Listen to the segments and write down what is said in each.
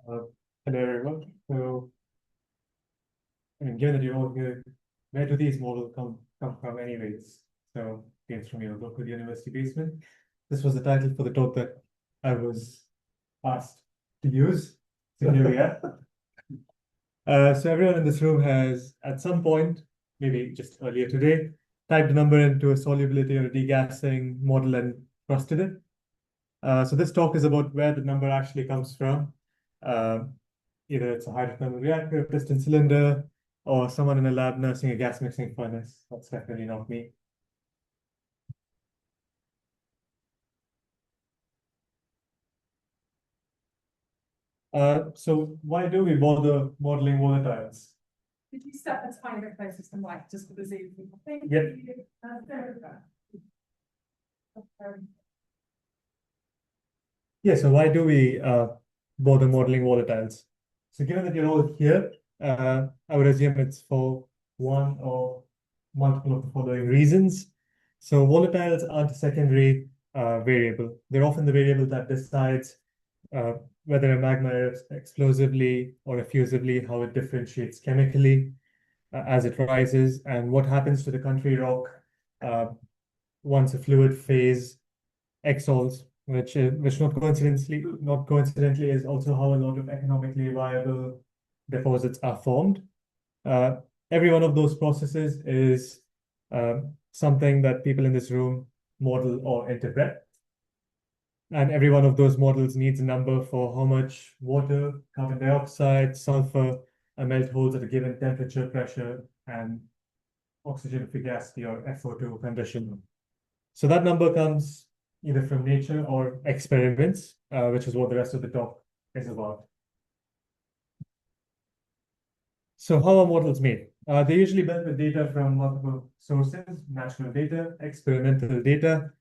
Uh, Hello, everyone. So, given that you're all here, where do these models come from, anyways? So, came from your local university basement. This was the title for the talk that I was asked to use. So here we are. So everyone in this room has, at some point, maybe just earlier today, typed a number into a solubility or a degassing model and trusted it. So this talk is about where the number actually comes from. Either it's a hydrothermal reactor, a piston cylinder, or someone in a lab nursing a gas mixing furnace. That's definitely not me. So why do we bother modeling volatiles? Could you step a tiny bit closer to the mic just for the Zoom people? Thank Yep. you. There we go. Yeah, so why do we bother modeling volatiles? So given that you're all here, I would assume it's for one or multiple of the following reasons. So volatiles aren't a secondary variable. They're often the variable that decides uh, whether a magma erupts explosively or effusively, how it differentiates chemically as it rises, and what happens to the country rock once a fluid phase exsols, which not coincidentally is also how a lot of economically viable deposits are formed. Uh, every one of those processes is something that people in this room model or interpret. And every one of those models needs a number for how much water, carbon dioxide, sulfur a melt holds at a given temperature, pressure, and oxygen fugacity or FO2 condition. So that number comes either from nature or experiments, which is what the rest of the talk is about. So how are models made? They're usually built with data from multiple sources: natural data, experimental data.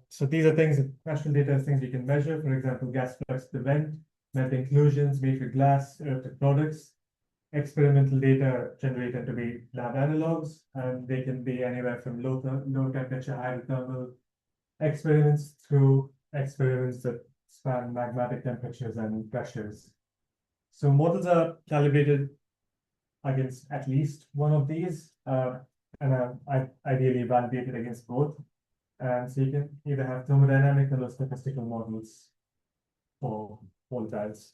So these are things, natural data is things you can measure. For example, gas flux at the vent, melt inclusions made with glass, eruptive products. Experimental data generated to be lab analogs, and they can be anywhere from low temperature hydrothermal experiments through experiments that span magmatic temperatures and pressures. So models are calibrated against at least one of these, and ideally validated against both. And so you can either have thermodynamical or statistical models for volatiles.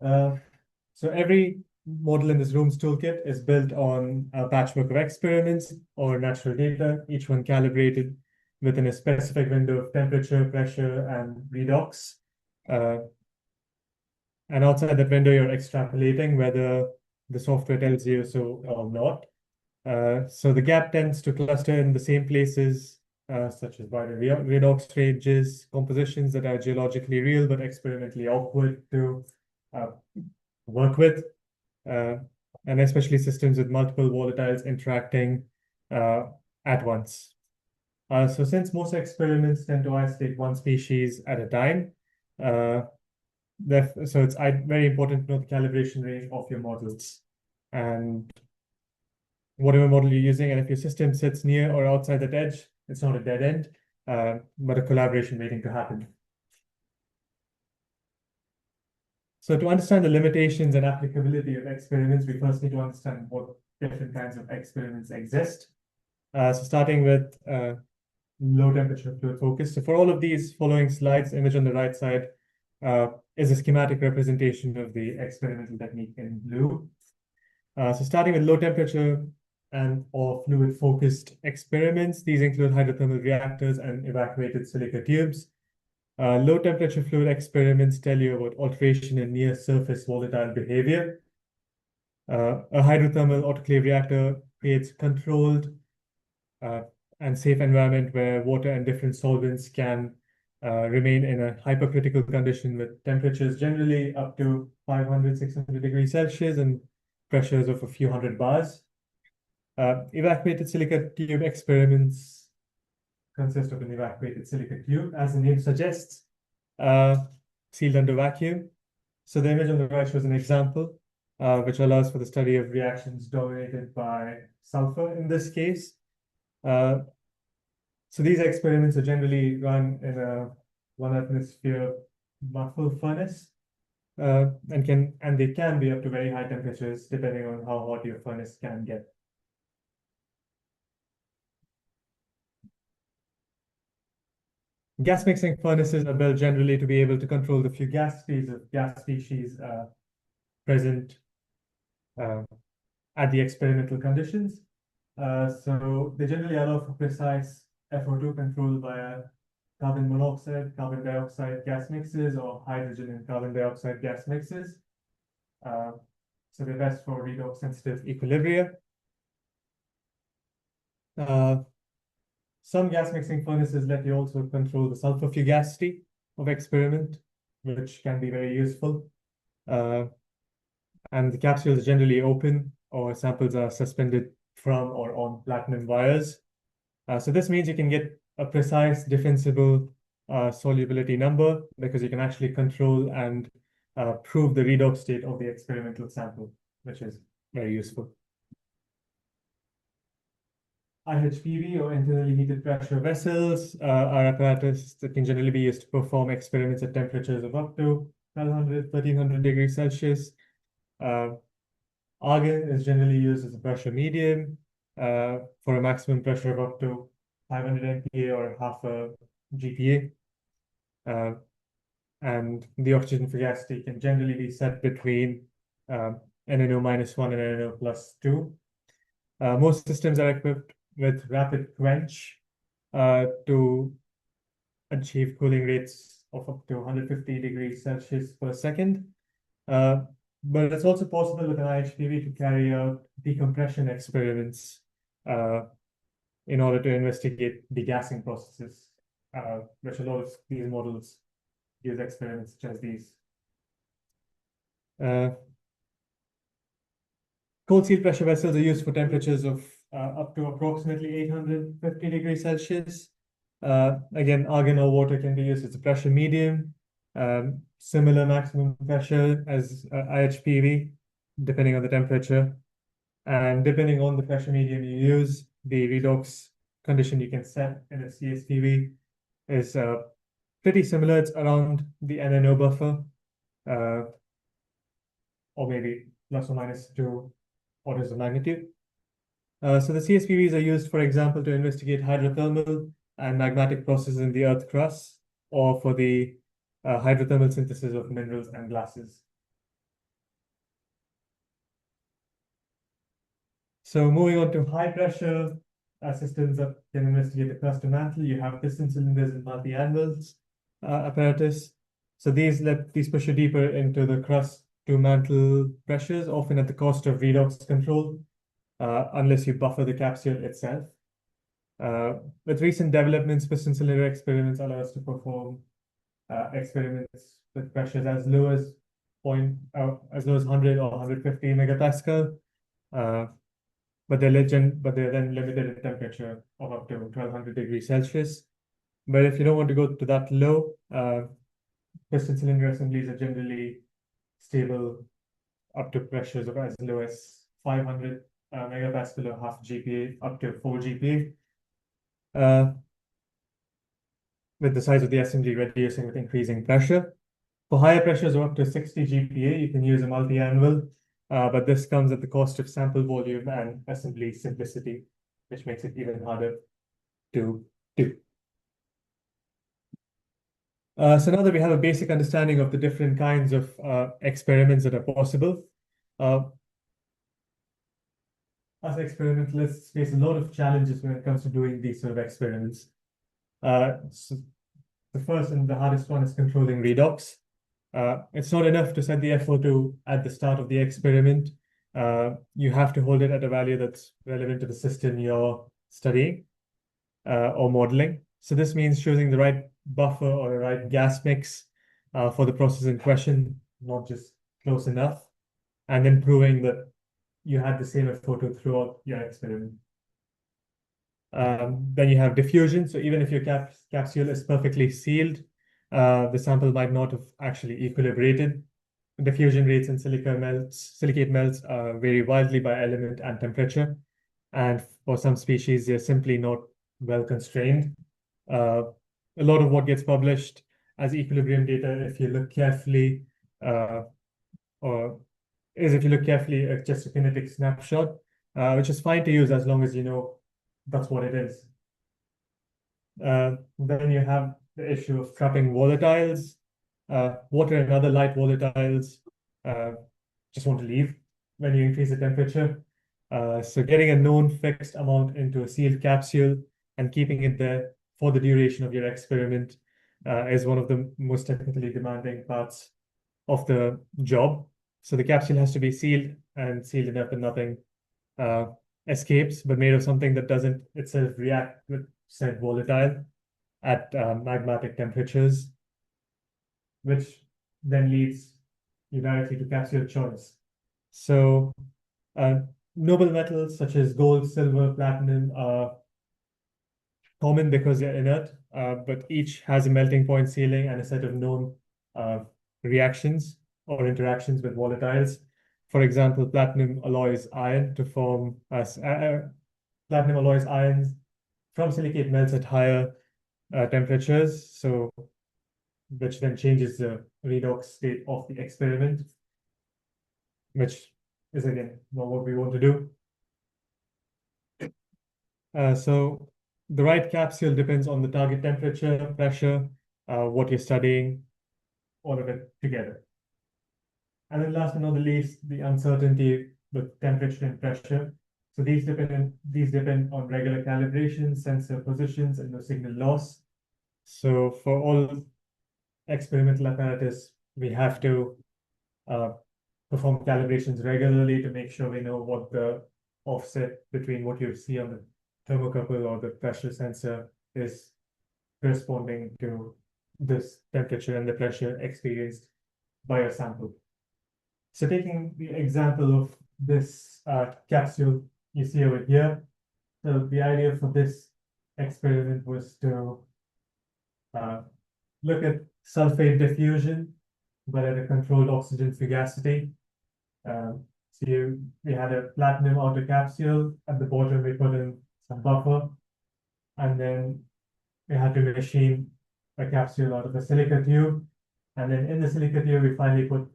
So every model in this room's toolkit is built on a patchwork of experiments or natural data, each one calibrated within a specific window of temperature, pressure, and redox. And outside that window, you're extrapolating whether the software tells you so or not. So the gap tends to cluster in the same places, such as wider redox ranges, compositions that are geologically real but experimentally awkward to work with, and especially systems with multiple volatiles interacting at once. So since most experiments tend to isolate one species at a time, so it's very important to know the calibration range of your models and whatever model you're using. And if your system sits near or outside that edge, it's not a dead end, but a collaboration waiting to happen. So to understand the limitations and applicability of experiments, we first need to understand what different kinds of experiments exist. So starting with low temperature fluid focus. So for all of these following slides, the image on the right side is a schematic representation of the experimental technique in blue. So starting with low temperature and or fluid focused experiments, these include hydrothermal reactors and evacuated silica tubes. Low temperature fluid experiments tell you about alteration in near surface volatile behavior. A hydrothermal autoclave reactor creates controlled and safe environment where water and different solvents can remain in a hypercritical condition with temperatures generally up to 500, 600 degrees Celsius and pressures of a few hundred bars. Evacuated silica tube experiments consist of an evacuated silica tube, as the name suggests, sealed under vacuum. So the image on the right shows an example, which allows for the study of reactions dominated by sulfur in this case. So these experiments are generally run in a 1 atmosphere muffle furnace, and they can be up to very high temperatures depending on how hot your furnace can get. Gas mixing furnaces are built generally to be able to control the few gas species present at the experimental conditions. So they generally allow for precise FO2 control via carbon monoxide, carbon dioxide gas mixes, or hydrogen and carbon dioxide gas mixes. So they're best for redox sensitive equilibria. Some gas mixing furnaces let you also control the sulfur fugacity of experiment, which can be very useful. And the capsule is generally open, or samples are suspended from or on platinum wires. So this means you can get a precise defensible solubility number, because you can actually control and prove the redox state of the experimental sample, which is very useful. IHPV, or internally heated pressure vessels, are apparatus that can generally be used to perform experiments at temperatures of up to 1200, 1300 degrees Celsius. Argon is generally used as a pressure medium for a maximum pressure of up to 500 MPa or half a GPa. And the oxygen fugacity can generally be set between NNO-1 and NNO+2. Most systems are equipped with rapid quench to achieve cooling rates of up to 150 degrees Celsius per second. But it's also possible with an IHPV to carry out decompression experiments in order to investigate degassing processes, which a lot of these models use experiments such as these. Cold seal pressure vessels are used for temperatures of up to approximately 850 degrees Celsius. Again, argon or water can be used as a pressure medium. Similar maximum pressure as IHPV, depending on the temperature. And depending on the pressure medium you use, the redox condition you can set in a CSPV is pretty similar. It's around the NNO buffer, or maybe plus or minus 2 orders of magnitude. So the CSPVs are used, for example, to investigate hydrothermal and magmatic processes in the earth crust, or for the hydrothermal synthesis of minerals and glasses. So moving on to high pressure systems that can investigate the crust to mantle, you have piston cylinders and multi-anvils apparatus. So these push you deeper into the crust to mantle pressures, often at the cost of redox control, unless you buffer the capsule itself. With recent developments, piston cylinder experiments allow us to perform experiments with pressures as low as 100 or 150 megapascal, but they're then limited in temperature of up to 1200 degrees Celsius. But if you don't want to go to that low, piston cylinder assemblies are generally stable up to pressures of as low as 500 megapascal or half GPa, up to 4 GPa. With the size of the assembly reducing with increasing pressure. For higher pressures of up to 60 GPa, you can use a multi-anvil, but this comes at the cost of sample volume and assembly simplicity, which makes it even harder to do. So now that we have a basic understanding of the different kinds of experiments that are possible, us experimentalists face a lot of challenges when it comes to doing these sort of experiments. So the first and the hardest one is controlling redox. It's not enough to set the FO2 at the start of the experiment. You have to hold it at a value that's relevant to the system you're studying or modeling. So this means choosing the right buffer or the right gas mix for the process in question, not just close enough, and then proving that you had the same FO2 throughout your experiment. Then you have diffusion. So even if your capsule is perfectly sealed, the sample might not have actually equilibrated. Diffusion rates in silicate melts vary widely by element and temperature. And for some species, they're simply not well constrained. A lot of what gets published as equilibrium data, if you look carefully, just a kinetic snapshot, which is fine to use as long as you know that's what it is. Then you have the issue of trapping volatiles. Water and other light volatiles just want to leave when you increase the temperature. So getting a known fixed amount into a sealed capsule and keeping it there for the duration of your experiment is one of the most technically demanding parts of the job. So the capsule has to be sealed and sealed enough that nothing escapes, but made of something that doesn't itself react with said volatile at magmatic temperatures, which then leads you directly to capsule choice. So noble metals such as gold, silver, platinum are common because they're inert, but each has a melting point ceiling and a set of known reactions or interactions with volatiles. For example, platinum alloys iron to form platinum alloys ions from silicate melts at higher temperatures, so which then changes the redox state of the experiment, which is again not what we want to do. So the right capsule depends on the target temperature, pressure, what you're studying, all of it together. And then last but not the least, the uncertainty with temperature and pressure. So these depend on regular calibration, sensor positions, and no signal loss. So for all experimental apparatus, we have to perform calibrations regularly to make sure we know what the offset between what you see on the thermocouple or the pressure sensor is corresponding to this temperature and the pressure experienced by your sample. So taking the example of this capsule you see over here, so the idea for this experiment was to look at sulfate diffusion, but at a controlled oxygen fugacity. So we had a platinum outer capsule. At the bottom, we put in some buffer, and then we had to machine a capsule out of a silica tube. And then in the silica tube, we finally put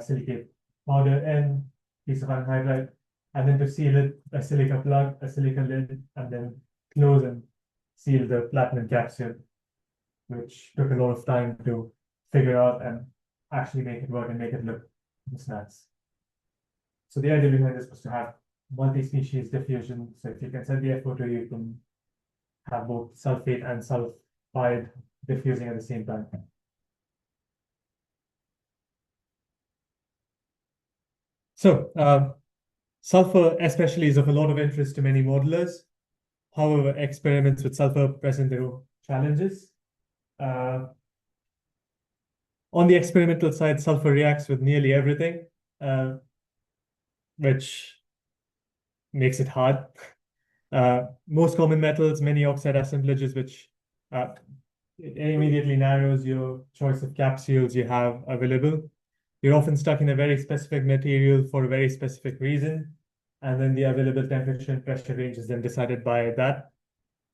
silicate powder in, piece of anhydride, and then to seal it, a silica plug, a silica lid, and then close and seal the platinum capsule, which took a lot of time to figure out and actually make it work and make it look nice. So the idea behind this was to have multi-species diffusion. So if you can set the FO2, you can have both sulfate and sulfide diffusing at the same time. So sulfur especially is of a lot of interest to many modelers. However, experiments with sulfur present their own challenges. On the experimental side, sulfur reacts with nearly everything, which makes it hard. Most common metals, many oxide assemblages, which it immediately narrows your choice of capsules you have available. You're often stuck in a very specific material for a very specific reason, and then the available temperature and pressure range is then decided by that.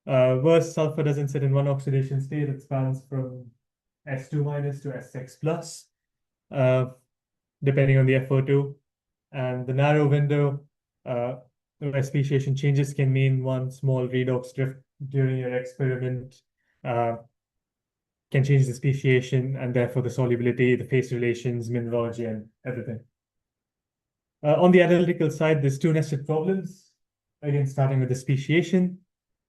Worse, sulfur doesn't sit in one oxidation state. It spans from S2 minus to S6 plus, depending on the FO2. And the narrow window where speciation changes can mean one small redox drift during your experiment can change the speciation and therefore the solubility, the phase relations, mineralogy, and everything. On the analytical side, there's two nested problems. Again, starting with the speciation.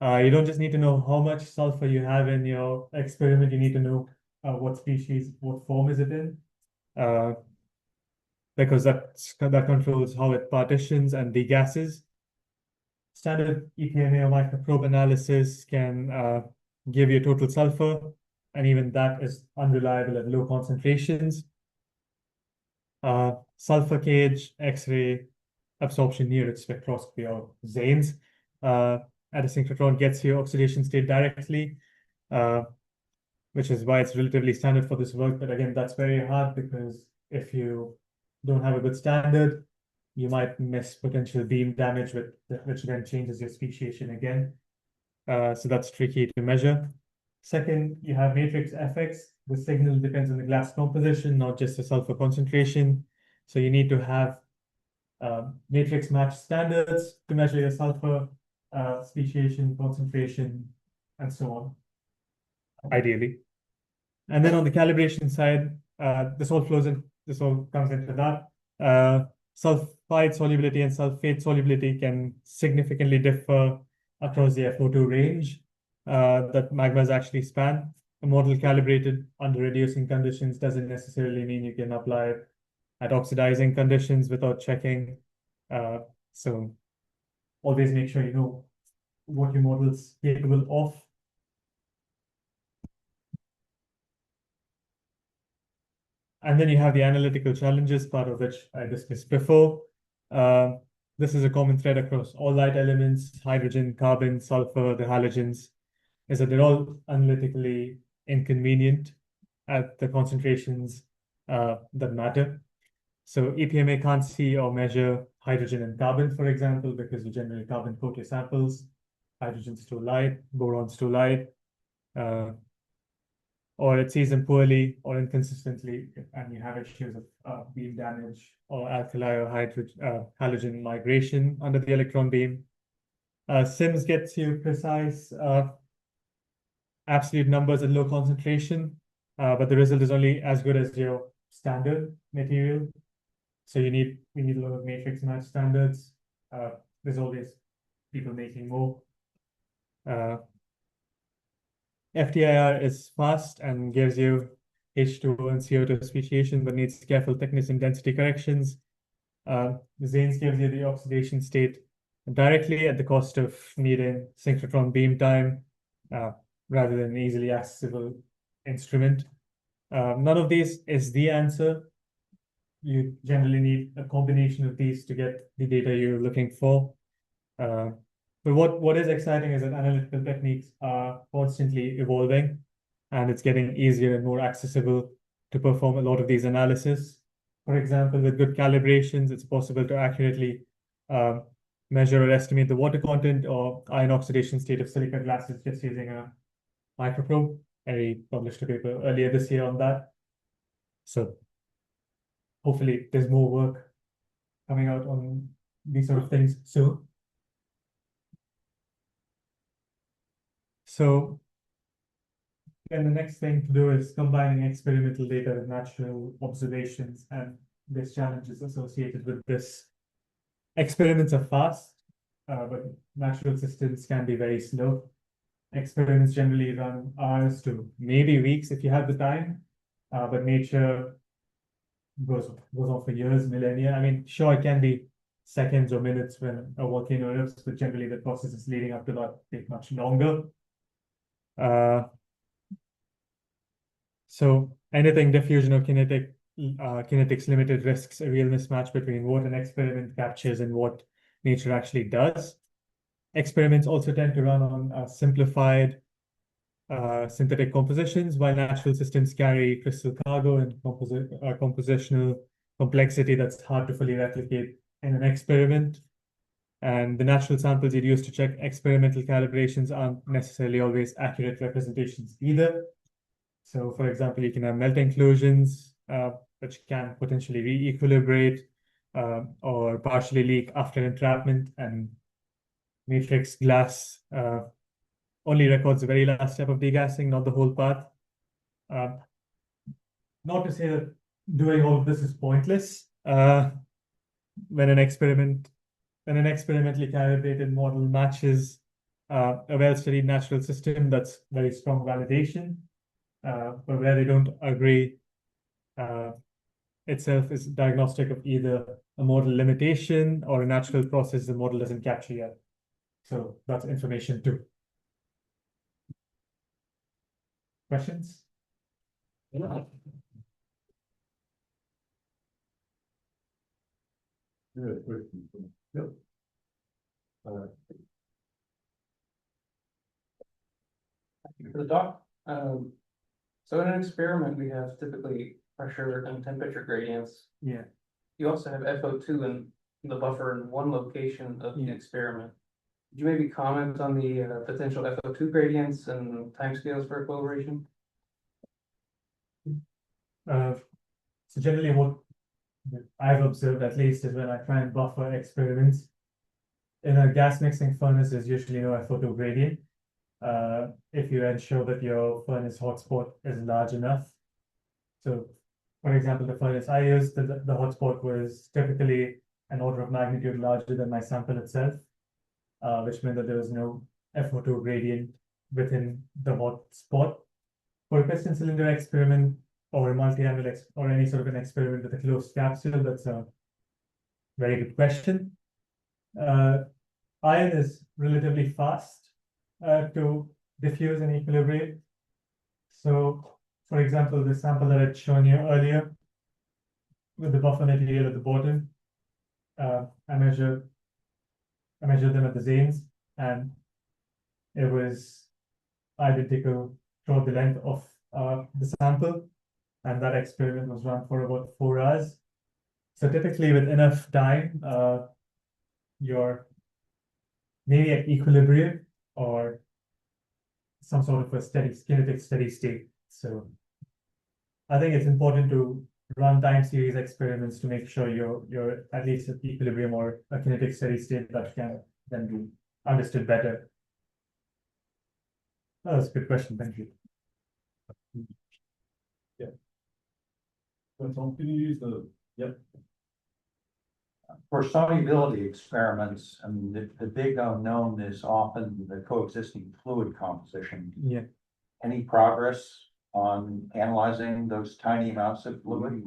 You don't just need to know how much sulfur you have in your experiment, you need to know what species, what form is it in, because that controls how it partitions and degasses. Standard EPMA or microprobe analysis can give you total sulfur, and even that is unreliable at low concentrations. Sulfur cage, X-ray absorption near its spectroscopy, or ZANES, at a synchrotron gets you oxidation state directly, which is why it's relatively standard for this work. But again, that's very hard because if you don't have a good standard, you might miss potential beam damage, which then changes your speciation again. So that's tricky to measure. Second, you have matrix effects. The signal depends on the glass composition, not just the sulfur concentration. So you need to have matrix match standards to measure your sulfur speciation, concentration, and so on, ideally. And then on the calibration side, this all comes into that. Sulfide solubility and sulfate solubility can significantly differ across the FO2 range that magmas actually span. A model calibrated under reducing conditions doesn't necessarily mean you can apply it at oxidizing conditions without checking. So always make sure you know what your model's capable of. And then you have the analytical challenges, part of which I discussed before. This is a common thread across all light elements, hydrogen, carbon, sulfur, the halogens, is that they're all analytically inconvenient at the concentrations that matter. So EPMA can't see or measure hydrogen and carbon, for example, because you generally carbon coat your samples. Hydrogen's too light, boron's too light. Or it sees them poorly or inconsistently, and you have issues of beam damage or alkali or halogen migration under the electron beam. SIMS gets you precise absolute numbers at low concentration, but the result is only as good as your standard material. So we need a lot of matrix match standards. There's always people making more. FTIR is fast and gives you H2O and CO2 speciation, but needs careful thickness and density corrections. ZANES gives you the oxidation state directly at the cost of needing synchrotron beam time rather than an easily accessible instrument. None of these is the answer. You generally need a combination of these to get the data you're looking for. But what is exciting is that analytical techniques are constantly evolving, and it's getting easier and more accessible to perform a lot of these analyses. For example, with good calibrations, it's possible to accurately measure or estimate the water content or ion oxidation state of silica glasses just using a microprobe. I published a paper earlier this year on that. So hopefully there's more work coming out on these sort of things soon. So then the next thing to do is combining experimental data with natural observations, and there's challenges associated with this. Experiments are fast, but natural systems can be very slow. Experiments generally run hours to maybe weeks if you have the time, but nature goes on for years, millennia. I mean, sure, it can be seconds or minutes when a volcano erupts, but generally the processes leading up to that take much longer. So anything diffusion or kinetics limited risks a real mismatch between what an experiment captures and what nature actually does. Experiments also tend to run on simplified synthetic compositions, while natural systems carry crystal cargo and compositional complexity that's hard to fully replicate in an experiment. And the natural samples you'd use to check experimental calibrations aren't necessarily always accurate representations either. So, for example, you can have melting inclusions, which can potentially re-equilibrate or partially leak after entrapment, and matrix glass only records the very last step of degassing, not the whole path. Not to say that doing all of this is pointless. When an experimentally calibrated model matches a well-studied natural system, that's very strong validation. But where they don't agree itself is diagnostic of either a model limitation or a natural process the model doesn't capture yet. So that's information too. Questions? Yeah. Yep. For the doc, so in an experiment, we have typically pressure and temperature gradients. Yeah. You also have FO2 and the buffer in one location of the Yeah. experiment. Could you maybe comment on the potential FO2 gradients and timescales for equilibration? So generally what I've observed at least is when I try and buffer experiments, in a gas mixing furnace, there's usually no FO2 gradient. If you ensure that your furnace hotspot is large enough. So, for example, the furnace I used, the hotspot was typically an order of magnitude larger than my sample itself, which meant that there was no FO2 gradient within the hotspot. For a piston cylinder experiment or a multi-annual or any sort of an experiment with a closed capsule, that's a very good question. Iron is relatively fast to diffuse and equilibrate. So, for example, the sample that I'd shown you earlier with the buffer material at the bottom, I measured them at the zanes, and it was identical throughout the length of the sample, and that experiment was run for about 4 hours. So typically with enough time, you're maybe at equilibrium or some sort of a kinetic steady state. So I think it's important to run time series experiments to make sure you're at least at equilibrium or a kinetic steady state that can then be understood better. That was a good question, thank you. Yeah. Tom, can you use the, yep. For solubility experiments, I mean, the big unknown is often the coexisting fluid composition. Yeah. Any progress on analyzing those tiny amounts of fluid?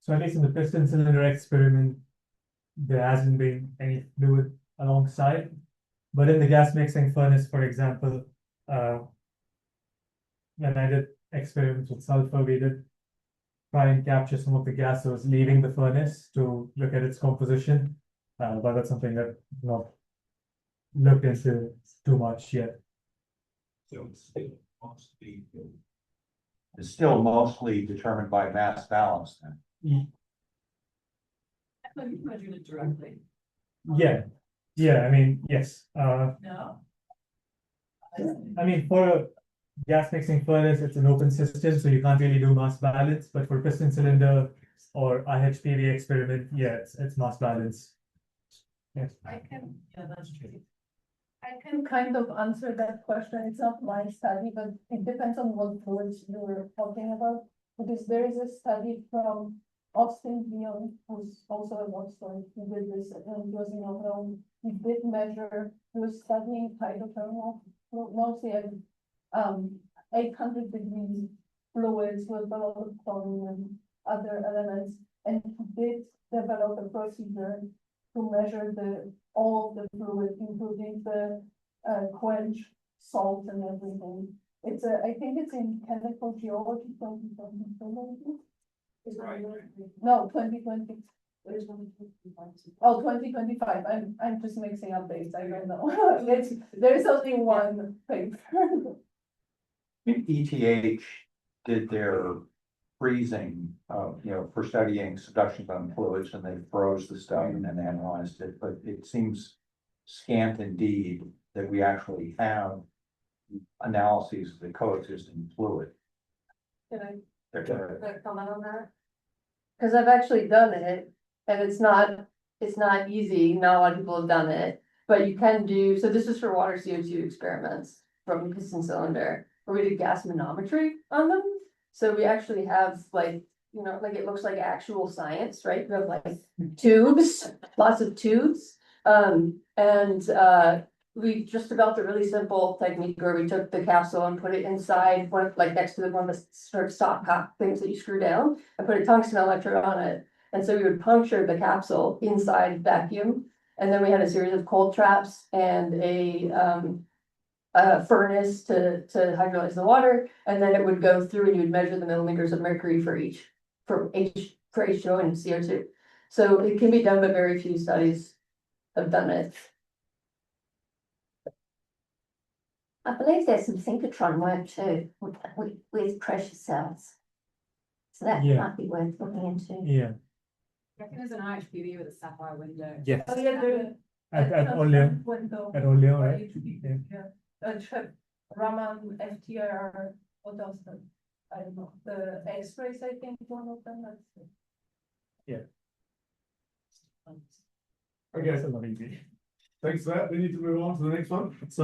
So at least in the piston cylinder experiment, there hasn't been any fluid alongside. But in the gas mixing furnace, for example, when I did experiments with sulfur, we did try and capture some of the gas that was leaving the furnace to look at its composition. But that's something that not looked into too much yet. So it's still mostly determined by mass balance then. I thought you measured it directly. Yeah, I mean, yes. No. I mean, for a gas mixing furnace, it's an open system, so you can't really do mass balance. But for piston cylinder or IHPV experiment, yeah, it's mass balance. Yes. I can, yeah, that's true. I can kind of answer that question. It's not my study, but it depends on what fluids you were talking about. Because there is a study from Austin Dion, who's also an Oxford. He did this and he was in Auvergne. He did measure, he was studying hydrothermal, mostly at 800 degrees fluids with a lot of chlorine and other elements. And he did develop a procedure to measure all of the fluid, including the quench, salt, and everything. It's I think it's in chemical geology 2020. It's right. No, 2020. Oh, 2025. I'm just mixing up dates. I don't know. There's only one paper. ETH did their freezing, for studying subduction on fluids, and they froze the stuff and then analyzed it. But it seems scant indeed that we actually have analyses of the coexisting fluid. Can I They're- comment on that? Because I've actually done it, and it's not easy. Not a lot of people have done it, but you can do. So this is for water CO2 experiments from a piston cylinder, where we did gas manometry on them. So we actually have like it looks like actual science, right? We have like tubes, lots of tubes. We just developed a really simple technique where we took the capsule and put it inside next to one of the sort of stopcock things that you screw down, and put a tungsten electrode on it. And so we would puncture the capsule inside vacuum. And then we had a series of cold traps and a furnace to hydrolyze the water, and then it would go through and you would measure the millimeters of mercury for H2O and CO2. So it can be done, but very few studies have done it. I believe there's some synchrotron work too with pressure cells. So that Yeah. might be worth looking into. Yeah, I think there's an IHPV with a sapphire window. yes, Oh, yeah, there. at Oleo, Window. at Oleo, Or right? HPV, yeah. Check Raman, FTR, what else? I don't know, the X-rays, I think, one of them, that's it. Okay, That's a lot easy. thanks for that. We need to move on to the next one. So